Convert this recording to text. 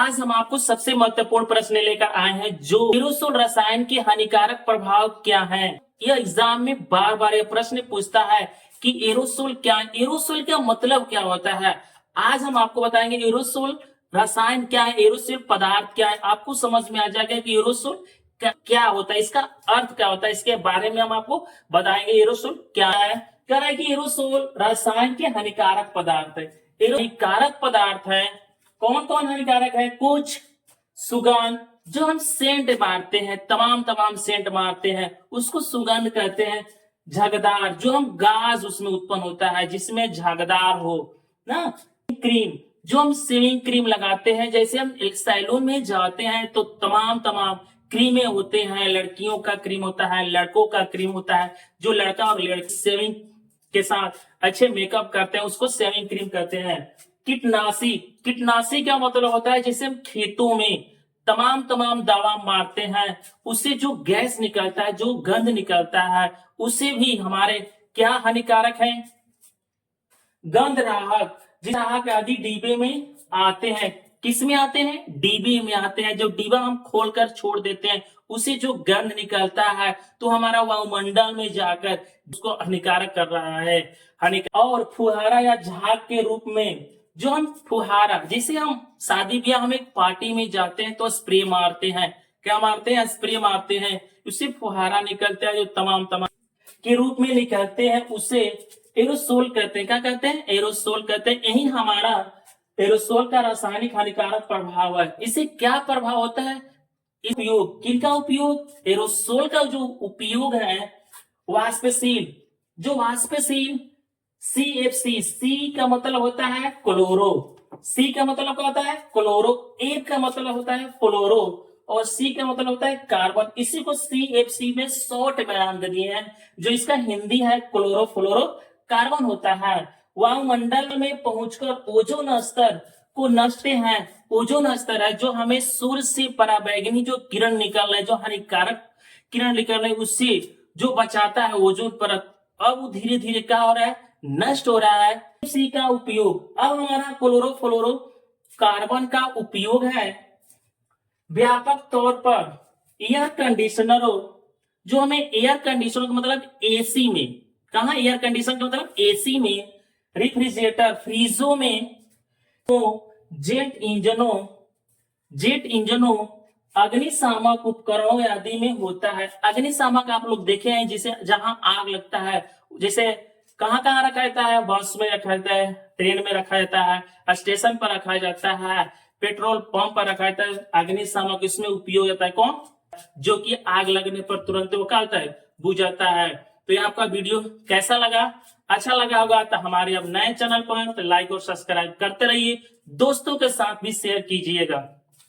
आज हम आपको सबसे महत्वपूर्ण प्रश्न लेकर आए हैं, जो एरोसोल रसायन के हानिकारक प्रभाव क्या हैं। यह एग्जाम में बार बार यह प्रश्न पूछता है कि एरोसोल क्या है, एरोसोल का मतलब क्या होता है। आज हम आपको बताएंगे एरोसोल रसायन क्या है, एरोसोल पदार्थ क्या है। आपको समझ में आ जाएगा कि एरोसोल क्या होता है, इसका अर्थ क्या होता है, इसके बारे में हम आपको बताएंगे। एरोसोल क्या है, कह रहा है कि एरोसोल रसायन के हानिकारक पदार्थ है। हानिकारक पदार्थ है, कौन कौन हानिकारक है। कुछ सुगंध, जो हम सेंट मारते हैं, तमाम सेंट मारते हैं, उसको सुगंध कहते हैं। झगदार, जो हम गाज उसमें उत्पन्न होता है जिसमें झगदार हो ना। क्रीम, जो हम सेविंग क्रीम लगाते हैं, जैसे हम एक सैलून में जाते हैं तो तमाम क्रीमें होते हैं। लड़कियों का क्रीम होता है, लड़कों का क्रीम होता है। जो लड़का और लड़की सेविंग के साथ अच्छे मेकअप करते हैं उसको सेविंग क्रीम कहते हैं। कीटनाशी, कीटनाशी का मतलब होता है जैसे हम खेतों में तमाम दवा मारते हैं, उससे जो गैस निकलता है, जो गंध निकलता है, उससे भी हमारे क्या हानिकारक है। गंध राहक, जिस राहक आदि डिब्बे में आते हैं, किस में आते हैं, डिब्बे में आते हैं। जो डिब्बा हम खोलकर छोड़ देते हैं, उसे जो गंध निकलता है तो हमारा वायुमंडल में जाकर उसको हानिकारक कर रहा है। और फुहारा या झाग के रूप में, जो हम फुहारा, जैसे हम शादी ब्याह हम एक पार्टी में जाते हैं तो स्प्रे मारते हैं, क्या मारते हैं, स्प्रे मारते हैं, उससे फुहारा निकलता है जो तमाम के रूप में निकलते हैं, उसे एरोसोल कहते हैं। क्या कहते हैं, एरोसोल कहते हैं। यही हमारा एरोसोल का रासायनिक हानिकारक प्रभाव है। इससे क्या प्रभाव होता है, उपयोग, किनका उपयोग, एरोसोल का जो उपयोग है, वाष्पशील, जो वाष्पशील CFC, सी का मतलब होता है क्लोरो, सी का मतलब क्या होता है क्लोरो, ए का मतलब होता है फ्लोरो और सी का मतलब होता है कार्बन। इसी को CFC में शॉर्ट बयान दे दिए हैं, जो इसका हिंदी है क्लोरो फ्लोरो कार्बन होता है। वायुमंडल में पहुंचकर ओजोन स्तर को नष्ट है। ओजोन स्तर है जो हमें सूर्य से पराबैंगनी जो किरण निकल रहा है, जो हानिकारक किरण निकल रही है, उससे जो बचाता है ओजोन परत, अब वो धीरे धीरे क्या हो रहा है, नष्ट हो रहा है। इसी का उपयोग, अब हमारा क्लोरोफ्लोरो कार्बन का उपयोग है व्यापक तौर पर एयर कंडीशनरों, जो हमें एयर कंडीशनर का मतलब एसी में, कहा एयर कंडीशनर का मतलब एसी में, रेफ्रिजरेटर फ्रीजों में, तो जेट इंजनों अग्निशामक उपकरणों आदि में होता है। अग्निशामक आप लोग देखे हैं, जिसे जहां आग लगता है, जैसे कहाँ रखा जाता है, बस में रखा जाता है, ट्रेन में रखा जाता है, स्टेशन पर रखा जाता है, पेट्रोल पंप पर रखा जाता है। अग्निशामक इसमें उपयोग होता है, कौन, जो कि आग लगने पर तुरंत वो क्या होता है, बुझ जाता है। तो ये आपका वीडियो कैसा लगा, अच्छा लगा होगा तो हमारे अब नए चैनल पर तो लाइक और सब्सक्राइब करते रहिए, दोस्तों के साथ भी शेयर कीजिएगा।